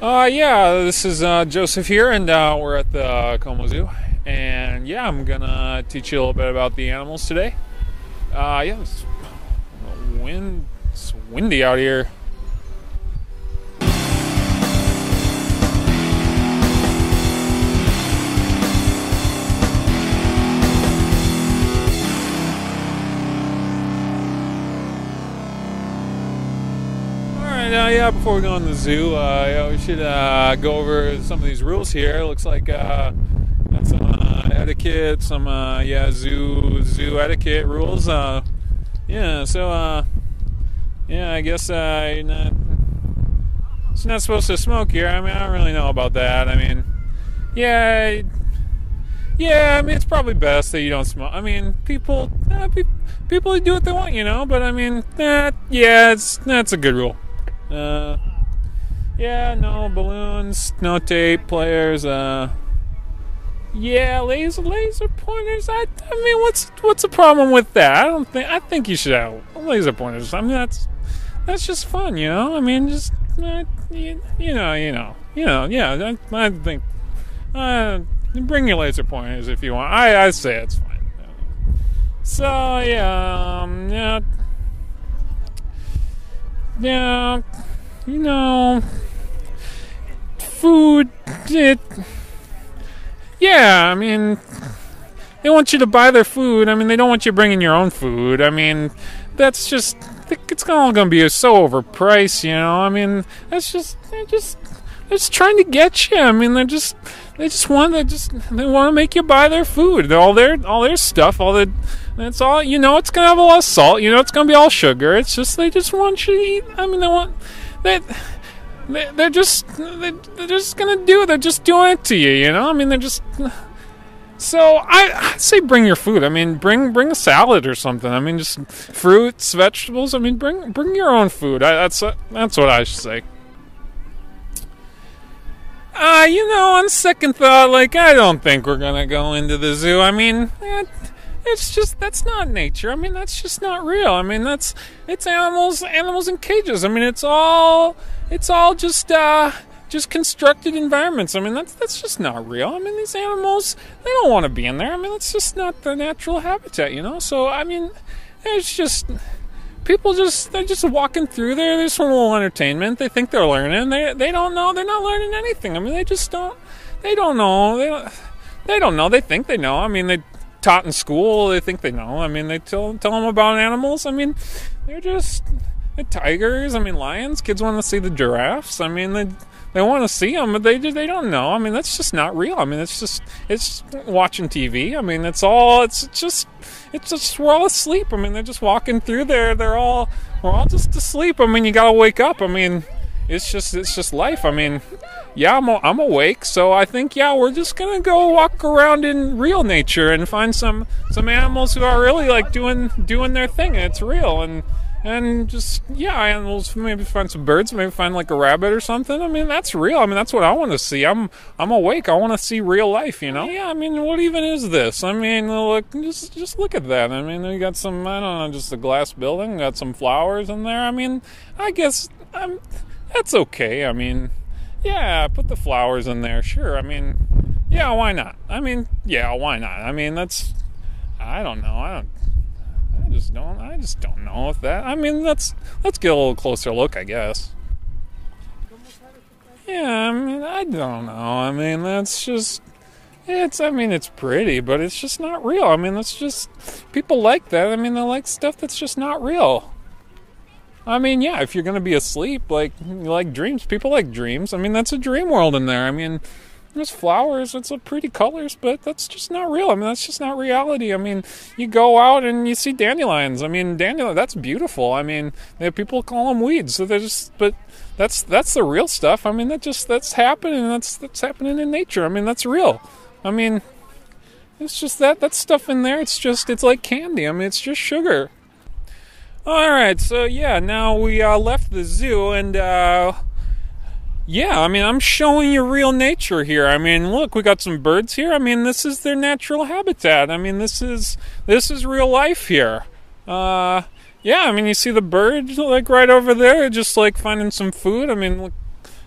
Yeah, this is Joseph here, and we're at the Como Zoo. And yeah, I'm gonna teach you a little bit about the animals today. Yeah, it's windy out here. Yeah, before we go in the zoo, yeah, we should go over some of these rules here. It looks like got some etiquette, some zoo etiquette rules. Yeah, so yeah, I guess you're not supposed to smoke here. I mean, I don't really know about that. I mean, yeah, I mean, it's probably best that you don't smoke. I mean, people do what they want, you know. But I mean, that's a good rule. Yeah, no balloons, no tape players. Yeah, laser pointers. I mean, what's the problem with that? I think you should have laser pointers. I mean, that's just fun, you know. I mean, just yeah. I think bring your laser pointers if you want. I say it's fine. So yeah, yeah, you know, food, yeah, I mean, they want you to buy their food. I mean, they don't want you bringing your own food. I mean, that's just, it's all going to be so overpriced, you know. I mean, they're just trying to get you. I mean, they want to make you buy their food, all their stuff, that's all, you know. It's gonna have a lot of salt, you know. It's gonna be all sugar. It's just they just want you to eat. I mean, they're just gonna do it. They're just doing it to you, you know. I mean, they're just. So I'd say bring your food. I mean, bring a salad or something. I mean, just fruits, vegetables. I mean, bring your own food. That's what I should say. You know, on second thought, like, I don't think we're gonna go into the zoo. I mean, it's just, that's not nature. I mean, that's just not real. I mean, it's animals in cages. I mean, it's all just constructed environments. I mean, that's just not real. I mean, these animals, they don't want to be in there. I mean, that's just not their natural habitat, you know. So I mean, it's just they're just walking through there. There's some little entertainment. They think they're learning. They don't know. They're not learning anything. I mean, they don't know. They don't know. They think they know. I mean, they taught in school. They think they know. I mean, they tell them about animals. I mean, they're tigers. I mean, lions. Kids want to see the giraffes. I mean, they want to see them, but they don't know. I mean, that's just not real. I mean, it's watching TV. I mean, we're all asleep. I mean, they're just walking through there. We're all just asleep. I mean, you gotta wake up. I mean, it's just life. I mean, yeah, I'm awake, so I think, yeah, we're just gonna go walk around in real nature and find some animals who are really like doing their thing, and it's real, and just, yeah, animals. Maybe find some birds, maybe find like a rabbit or something. I mean, that's real. I mean, that's what I want to see. I'm awake. I want to see real life, you know. Yeah, I mean, what even is this? I mean, look, just look at that. I mean, you got some, I don't know, just a glass building. Got some flowers in there. I mean, I guess that's okay. I mean, yeah, put the flowers in there. Sure. I mean, yeah, why not? I mean, yeah, why not? I mean, I don't know. I just don't know if that. I mean, let's get a little closer look, I guess. Yeah, I mean, I don't know. I mean, that's just, it's pretty, but it's just not real. I mean, that's just, people like that. I mean, they like stuff that's just not real. I mean, yeah, if you're going to be asleep, like, you like dreams. People like dreams. I mean, that's a dream world in there. I mean, there's flowers, it's pretty colors, but that's just not real. I mean, that's just not reality. I mean, you go out and you see dandelions. I mean, that's beautiful. I mean, people call them weeds, so but that's the real stuff. I mean, that's happening. That's happening in nature. I mean, that's real. I mean, it's just that stuff in there. It's like candy. I mean, it's just sugar. All right, so yeah, now we left the zoo, and yeah, I mean, I'm showing you real nature here. I mean, look, we got some birds here. I mean, this is their natural habitat. I mean, this is real life here. Yeah, I mean, you see the birds, like, right over there, just, like, finding some food. I mean, look,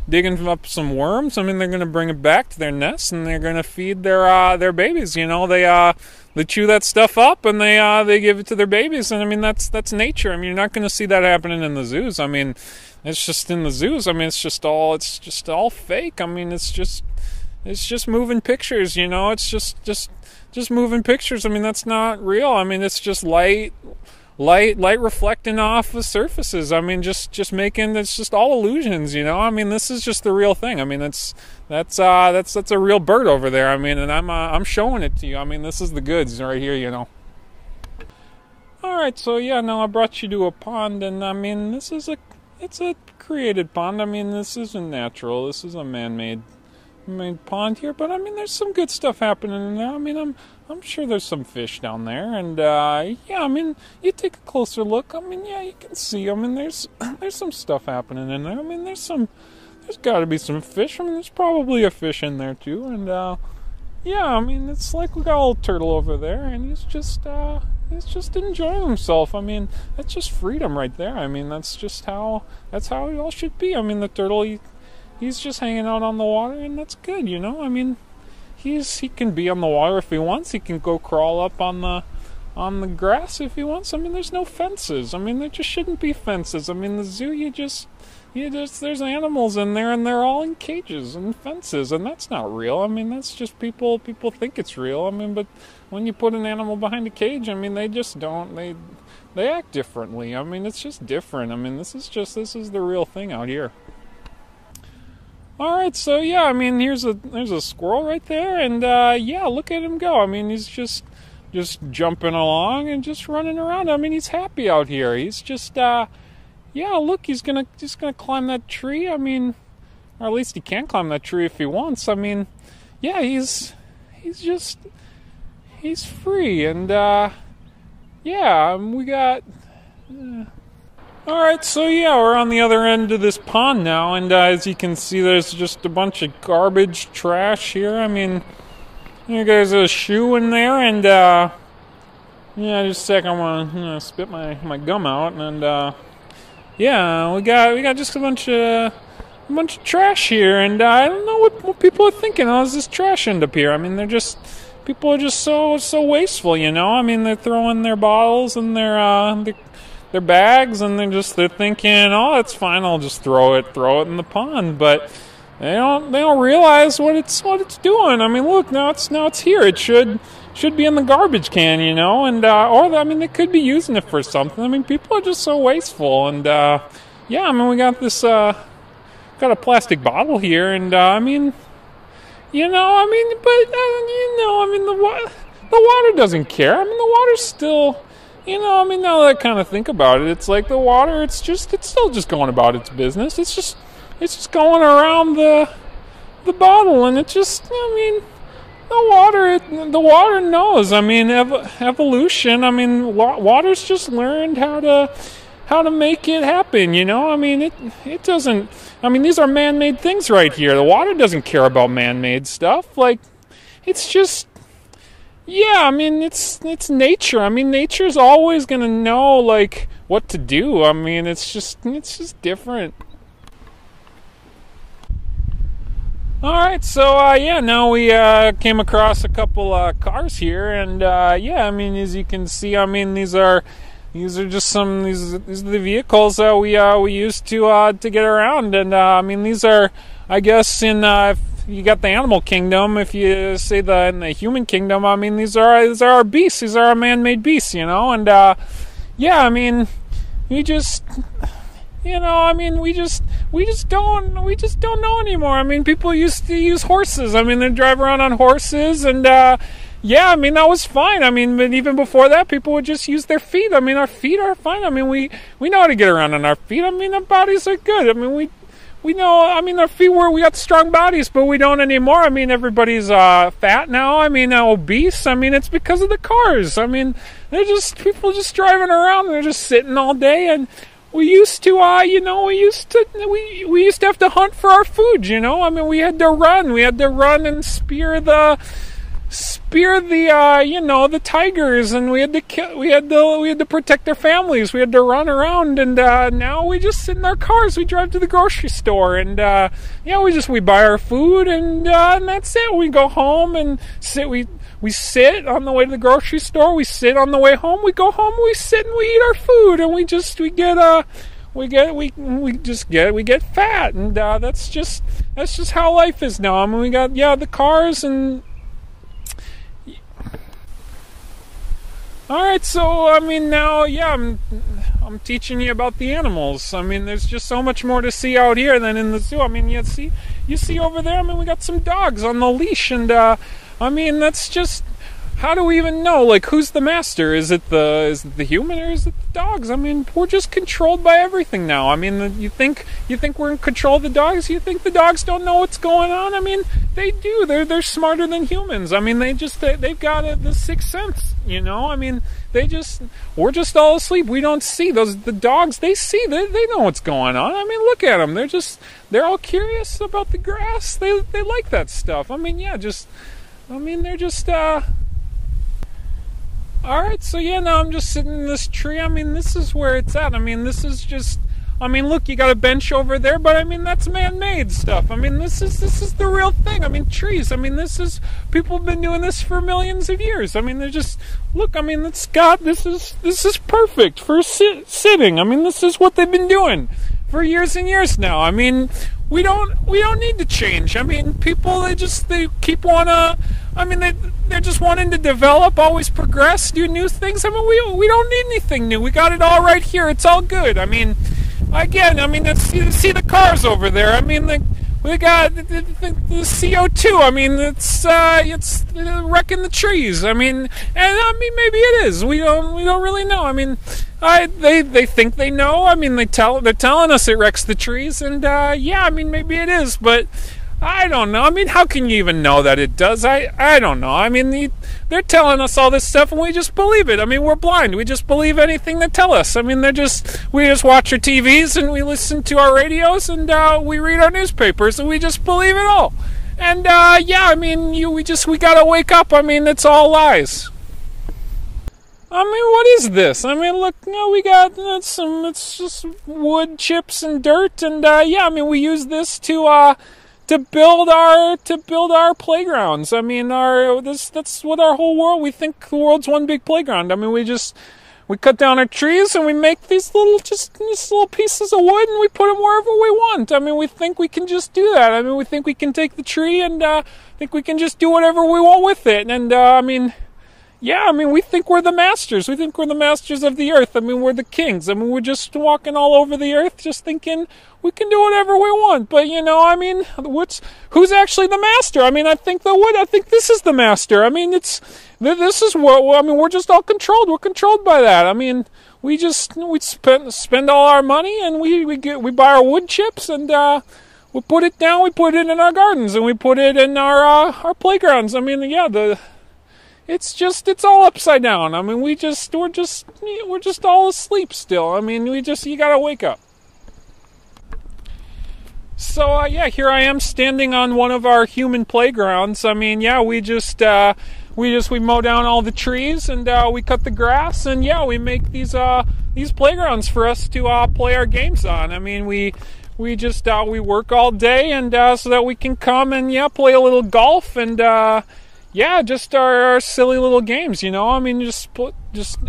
digging up some worms. I mean, they're going to bring it back to their nest, and they're going to feed their babies. You know, they chew that stuff up, and they give it to their babies. And I mean, that's nature. I mean, you're not going to see that happening in the zoos. I mean, it's just in the zoos. I mean, it's just all fake. I mean, it's just moving pictures. You know, it's just moving pictures. I mean, that's not real. I mean, it's just light reflecting off the surfaces. I mean, just making, it's just all illusions, you know. I mean, this is just the real thing. I mean, that's a real bird over there. I mean, and I'm showing it to you. I mean, this is the goods right here, you know. All right, so yeah, now I brought you to a pond, and I mean, it's a created pond. I mean, this isn't natural. This is a man-made pond here, but I mean, there's some good stuff happening in there. I mean, I'm sure there's some fish down there, and yeah, I mean, you take a closer look. I mean, yeah, you can see. I mean, there's some stuff happening in there. I mean, there's got to be some fish. I mean, there's probably a fish in there too, and yeah, I mean, it's like we got a little turtle over there, and he's just enjoying himself. I mean, that's just freedom right there. I mean, that's how it all should be. I mean, the turtle, he's just hanging out on the water, and that's good, you know. I mean, he can be on the water if he wants. He can go crawl up on the grass if he wants. I mean, there's no fences. I mean, there just shouldn't be fences. I mean, the zoo, there's animals in there, and they're all in cages and fences, and that's not real. I mean, that's just people think it's real. I mean, but when you put an animal behind a cage, I mean, they just don't. They act differently. I mean, it's just different. I mean, this is the real thing out here. All right, so yeah, I mean, there's a squirrel right there, and yeah, look at him go. I mean, he's just jumping along and just running around. I mean, he's happy out here. He's just yeah, look, he's gonna climb that tree. I mean, or at least he can climb that tree if he wants. I mean, yeah, he's free, and yeah, we got. Alright, so yeah, we're on the other end of this pond now, and as you can see, there's just a bunch of garbage trash here. I mean, there's a shoe in there, and yeah, just a sec, I'm gonna spit my gum out, and yeah, we got just a bunch of trash here, and I don't know what people are thinking. How does this trash end up here? I mean, people are just so wasteful, you know. I mean, they're throwing their bottles and their bags, and they're thinking, oh, it's fine, I'll just throw it in the pond. But they don't realize what it's doing. I mean, look, now it's here. It should be in the garbage can, you know, and or I mean, they could be using it for something. I mean, people are just so wasteful, and yeah, I mean, we got this got a plastic bottle here, and I mean, you know, I mean, but you know, I mean, the water doesn't care. I mean, the water's still. You know, I mean, now that I kind of think about it, it's like the water, it's still just going about its business. It's just going around the bottle, and it just, I mean, the water knows. I mean, evolution. I mean, water's just learned how to make it happen. You know, I mean, it doesn't. I mean, these are man-made things right here. The water doesn't care about man-made stuff. Like, it's just. Yeah, I mean, it's nature. I mean, nature's always gonna know, like, what to do. I mean, it's just different. Alright, so, yeah, now we came across a couple cars here, and, yeah, I mean, as you can see, I mean, these are just these are the vehicles that we use to get around, and, I mean, these are, I guess, if you got the animal kingdom, if you say in the human kingdom, I mean, these are our beasts. These are our man-made beasts, you know. And yeah, I mean, we just, you know, I mean, we just don't know anymore. I mean, people used to use horses. I mean, they drive around on horses, and yeah, I mean, that was fine. I mean, but even before that, people would just use their feet. I mean, our feet are fine. I mean, we know how to get around on our feet. I mean, our bodies are good. I mean, we know, I mean, our feet we got strong bodies, but we don't anymore. I mean, everybody's fat now. I mean, obese. I mean, it's because of the cars. I mean, people just driving around, and they're just sitting all day. And we used to, you know, we used to have to hunt for our food, you know. I mean, we had to run and spear the spear the the tigers, and we had to protect their families. We had to run around, and now we just sit in our cars. We drive to the grocery store, and we buy our food, and that's it. We go home and sit. We sit on the way to the grocery store. We sit on the way home. We go home. We sit and we eat our food, and we get fat, and that's just how life is now. I mean, we got the cars and. All right, so I mean now, I'm teaching you about the animals. I mean, there's just so much more to see out here than in the zoo. I mean, you see over there. I mean, we got some dogs on the leash, and I mean, that's just. How do we even know? Like, who's the master? Is it the human or is it the dogs? I mean, we're just controlled by everything now. I mean, you think we're in control of the dogs? You think the dogs don't know what's going on? I mean, they do. They're smarter than humans. I mean, they've got the sixth sense. You know? I mean, we're just all asleep. We don't see the dogs. They see. They know what's going on. I mean, look at them. They're all curious about the grass. They like that stuff. I mean, they're just. Alright, so now I'm just sitting in this tree. I mean, this is where it's at. I mean, this is just... I mean, look, you got a bench over there, but I mean, that's man-made stuff. I mean, this is the real thing. I mean, trees. I mean, people have been doing this for millions of years. I mean, they're just... Look, I mean, this is perfect for sitting. I mean, this is what they've been doing for years and years now. I mean, we don't need to change. I mean, people, they keep wanna... I mean, they're just wanting to develop, always progress, do new things. I mean, we don't need anything new. We got it all right here. It's all good. I mean, again, I mean, see the cars over there. I mean, we got the CO2. I mean, it's wrecking the trees. I mean, maybe it is. We don't really know. I mean, they think they know. I mean, they're telling us it wrecks the trees, and I mean, maybe it is, but. I don't know. I mean, how can you even know that it does? I don't know. I mean, they're telling us all this stuff, and we just believe it. I mean, we're blind. We just believe anything they tell us. I mean, we just watch our TVs, and we listen to our radios, and we read our newspapers, and we just believe it all. And, I mean, we gotta wake up. I mean, it's all lies. I mean, what is this? I mean, look, we got it's just wood chips and dirt, and, I mean, we use this to build our playgrounds. I mean, that's what our whole world. We think the world's one big playground. I mean, we cut down our trees and we make these little pieces of wood and we put them wherever we want. I mean, we think we can just do that. I mean, we think we can take the tree and think we can just do whatever we want with it. And I mean, we think we're the masters. We think we're the masters of the earth. I mean, we're the kings. I mean, we're just walking all over the earth just thinking we can do whatever we want. But, I mean, who's actually the master? I mean, I think this is the master. I mean, we're just all controlled. We're controlled by that. I mean, we spend all our money and we buy our wood chips and, we put it down, we put it in our gardens and we put it in our playgrounds. I mean, it's all upside down. I mean, we're just all asleep still. I mean, you gotta wake up. So, here I am standing on one of our human playgrounds. I mean, we mow down all the trees and, we cut the grass and, we make these playgrounds for us to, play our games on. I mean, we work all day and, so that we can come and, play a little golf and, just our silly little games, I mean, just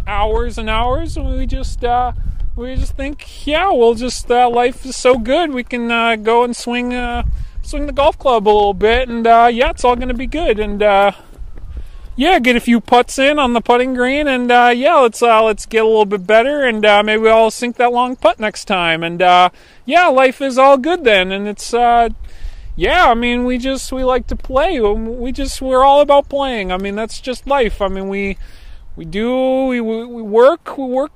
hours and hours, and we just think, life is so good, we can go and swing the golf club a little bit, and it's all gonna be good, and get a few putts in on the putting green, and let's get a little bit better, and maybe I'll sink that long putt next time, and life is all good then, and it's. I mean, we like to play. We're all about playing. I mean, that's just life. I mean, we work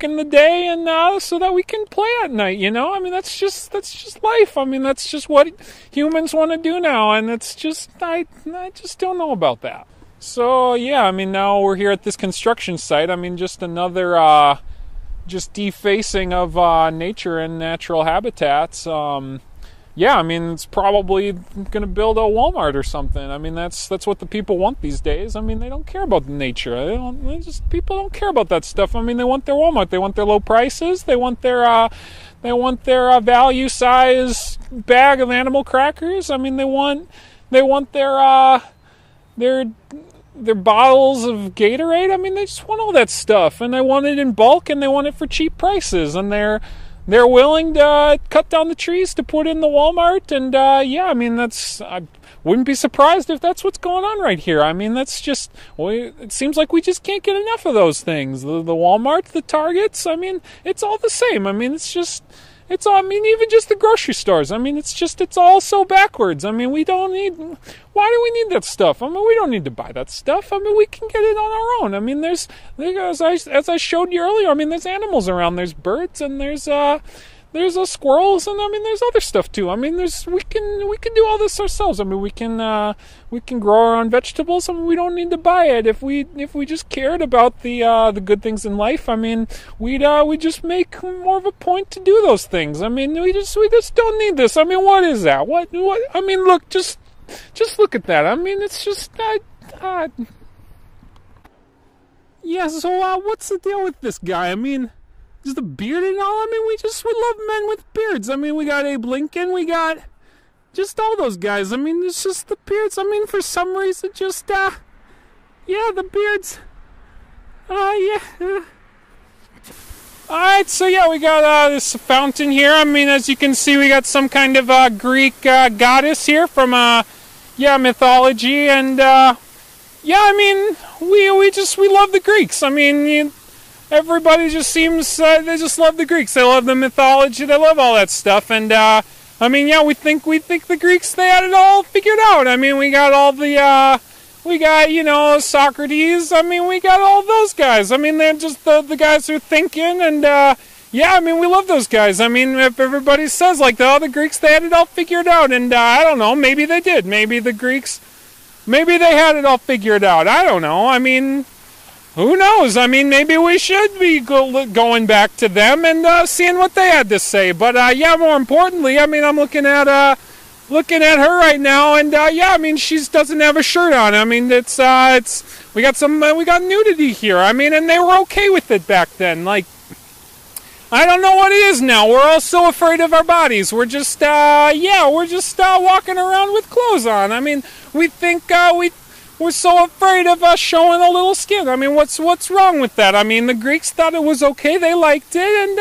in the day and so that we can play at night, I mean, that's just life. I mean, that's just what humans want to do now, and it's just I just don't know about that. So, I mean, now we're here at this construction site. I mean, just another just defacing of nature and natural habitats. yeah, I mean, it's probably going to build a Walmart or something. I mean, that's what the people want these days. I mean, they don't care about nature. People don't care about that stuff. I mean, they want their Walmart. They want their low prices. They want their value size bag of animal crackers. I mean, they want their bottles of Gatorade. I mean, they just want all that stuff, and they want it in bulk, and they want it for cheap prices, and they're willing to cut down the trees to put in the Walmart. And yeah, I mean, I wouldn't be surprised if that's what's going on right here. I mean, that's just, well, it seems like we just can't get enough of those things. The Walmart, the Targets, I mean, it's all the same. I mean, it's all, I mean, even just the grocery stores. I mean, it's all so backwards. I mean, why do we need that stuff? I mean, we don't need to buy that stuff. I mean, we can get it on our own. I mean, as I showed you earlier, I mean, there's animals around. There's birds, and there's squirrels, and I mean, there's other stuff too. I mean, we can do all this ourselves. I mean, we can grow our own vegetables. I mean, we don't need to buy it. If we just cared about the good things in life, I mean, we'd just make more of a point to do those things. I mean, we just don't need this. I mean, what is that? What? I mean, look, just look at that. I mean, it's just yeah. So what's the deal with this guy? I mean, just the beard and all. I mean, we love men with beards. I mean, we got Abe Lincoln. We got just all those guys. I mean, it's just the beards. I mean, for some reason, just yeah, the beards. Yeah. Alright, so yeah, we got this fountain here. I mean, as you can see, we got some kind of Greek goddess here from mythology, and yeah, I mean, we love the Greeks. I mean, everybody just seems they just love the Greeks. They love the mythology. They love all that stuff, and I mean, yeah, we think the Greeks, they had it all figured out. I mean, we got all the we got, Socrates. I mean, we got all those guys. I mean, they're just the guys who are thinking, and yeah, I mean, we love those guys. I mean, if everybody says, like, the Greeks, they had it all figured out, and I don't know, maybe they did. Maybe the Greeks, maybe they had it all figured out. I don't know. I mean, who knows? I mean, maybe we should be going back to them and seeing what they had to say. But, yeah, more importantly, I mean, I'm looking at her right now, and yeah, I mean, she doesn't have a shirt on. I mean, we got nudity here. I mean, and they were okay with it back then. Like, I don't know what it is now. We're all so afraid of our bodies. We're just walking around with clothes on. I mean, we think we're so afraid of showing a little skin. I mean, what's wrong with that? I mean, the Greeks thought it was okay. They liked it, and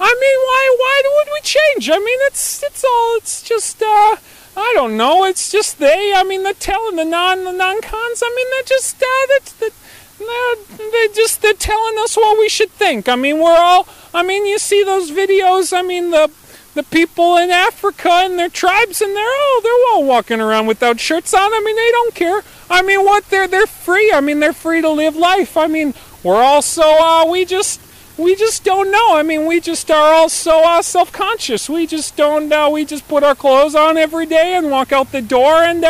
I mean, why would we change? I mean, it's just, I don't know, it's just I mean, they're telling the non-cons, I mean, they're telling us what we should think. I mean, you see those videos, I mean, the people in Africa and their tribes, and they're all walking around without shirts on. I mean, they don't care. I mean, they're free. I mean, they're free to live life. I mean, we're also, we just don't know. I mean, we just are all so self-conscious. We just don't, we just put our clothes on every day and walk out the door, and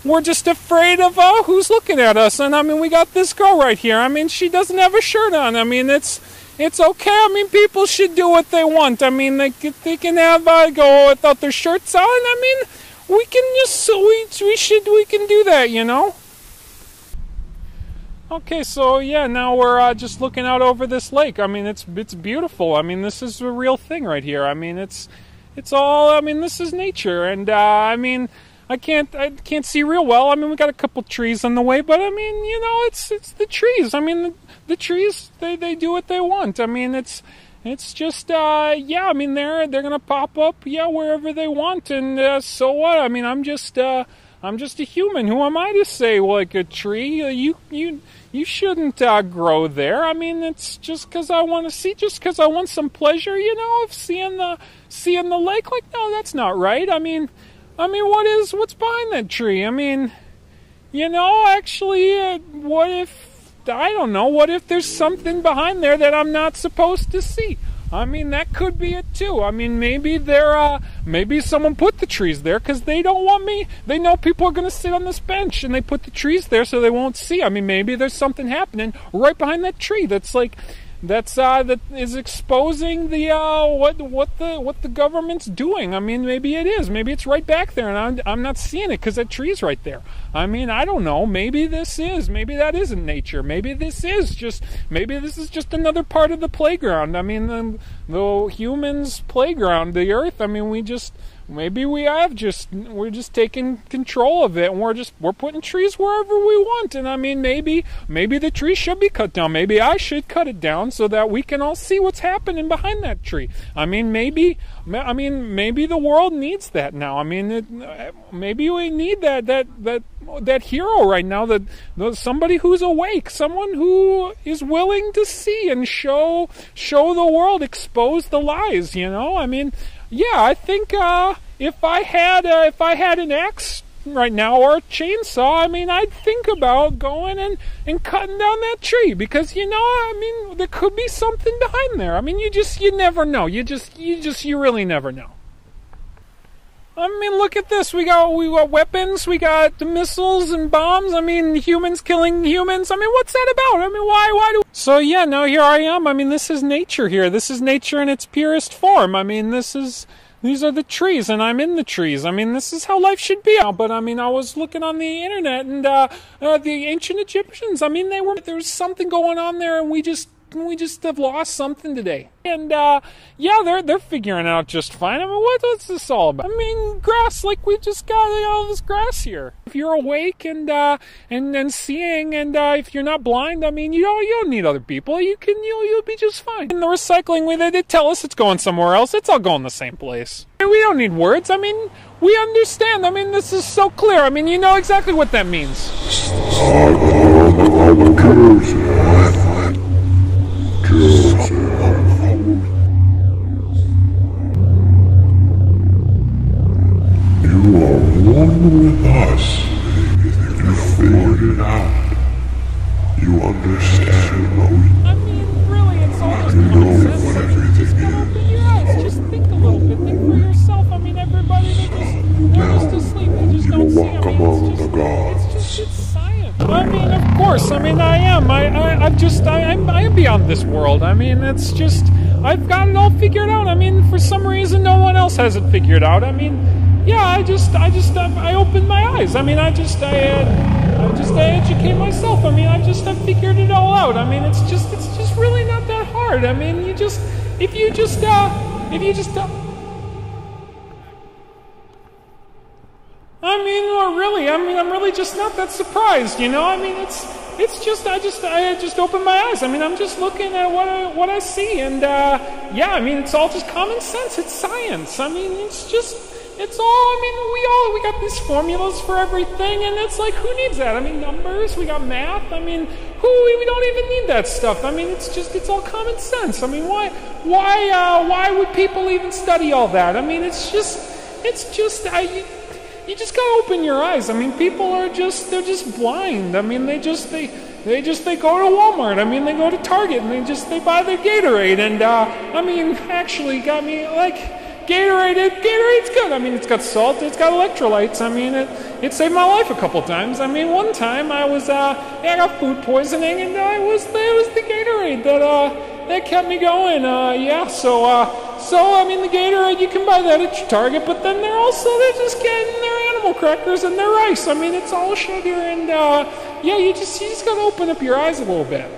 we're just afraid of who's looking at us. And I mean, we got this girl right here. I mean, she doesn't have a shirt on. I mean, it's okay. I mean, people should do what they want. I mean, they can have go without their shirts on. I mean, we can we can do that, Okay, so yeah, now we're just looking out over this lake. I mean, it's beautiful. I mean, this is a real thing right here. I mean, it's all. I mean, this is nature, and I mean, I can't see real well. I mean, we got a couple trees on the way, but I mean, it's the trees. I mean, the trees they do what they want. I mean, it's just yeah. I mean, they're gonna pop up wherever they want, and so what? I mean, I'm just a human. Who am I to say, like, a tree? You shouldn't grow there. I mean, it's just because I want to see, just because I want some pleasure, of seeing the lake. Like, no, that's not right. I mean, what's behind that tree? I mean, actually, what if there's something behind there that I'm not supposed to see? I mean, that could be it too. I mean, maybe maybe someone put the trees there because they don't want me. They know people are going to sit on this bench, and they put the trees there so they won't see. I mean, maybe there's something happening right behind that tree that's like, that is exposing the what the government's doing. I mean, maybe it is. Maybe it's right back there, and I'm not seeing it because that tree's right there. I mean, I don't know. Maybe maybe that isn't nature. Maybe this is just another part of the playground. I mean, the humans' playground, the Earth. I mean, we're just taking control of it, and we're putting trees wherever we want. And I mean, maybe the tree should be cut down. Maybe I should cut it down so that we can all see what's happening behind that tree. I mean, maybe the world needs that now. I mean, maybe we need that hero right now, that somebody who's awake, someone who is willing to see and show the world, expose the lies. I mean, yeah, I think if I had an axe right now or a chainsaw, I mean, I'd think about going and cutting down that tree, because I mean, there could be something behind there. I mean, you never know. You really never know. I mean, look at this. We got weapons. We got the missiles and bombs. I mean, humans killing humans. I mean, what's that about? I mean, why do? So yeah, now here I am. I mean, this is nature here. This is nature in its purest form. I mean, these are the trees, and I'm in the trees. I mean, this is how life should be. But I mean, I was looking on the internet, and the ancient Egyptians. I mean, there was something going on there, and we just have lost something today. And yeah, they're figuring out just fine. I mean, what's this all about? I mean, grass, like we just got all this grass here. If you're awake and seeing, and if you're not blind, I mean, you don't need other people. You'll be just fine. And the recycling, they tell us it's going somewhere else. It's all going the same place. We don't need words. I mean, we understand. I mean, this is so clear. I mean, you know exactly what that means. You are one with us. You figured it out. You understand what we... I mean, really, it's all just know what everything is. Open your eyes. Just think a little bit. Think for yourself. I mean, everybody, they're just asleep. They just don't see. I mean, it's science. I mean, of course. I mean, I am. I am beyond this world. I mean, it's just, I've got it all figured out. I mean, for some reason, no one else has it figured out. I mean, yeah, I opened my eyes. I mean, I educate myself. I mean, I figured it all out. I mean, it's just really not that hard. I mean, if you just I mean, or really, I mean, I'm really just not that surprised, I mean, it's just, I just opened my eyes. I mean, I'm just looking at what I see, and, yeah, I mean, it's all just common sense. It's science. I mean, it's all, I mean, we got these formulas for everything, and it's like, who needs that? I mean, numbers, we got math. I mean, we don't even need that stuff. I mean, it's all common sense. I mean, why would people even study all that? I mean, you just gotta open your eyes. I mean, people they're just blind. I mean, they go to Walmart. I mean, they go to Target and they buy their Gatorade. And, I mean, actually got me, like, Gatorade's good. I mean, it's got salt, it's got electrolytes. I mean, it saved my life a couple times. I mean, one time I got food poisoning, and it was the Gatorade that kept me going. Yeah, so I mean, the Gatorade, you can buy that at your Target, but then they're just getting their animal crackers and their rice. I mean, it's all sugar, and yeah, you just gotta open up your eyes a little bit.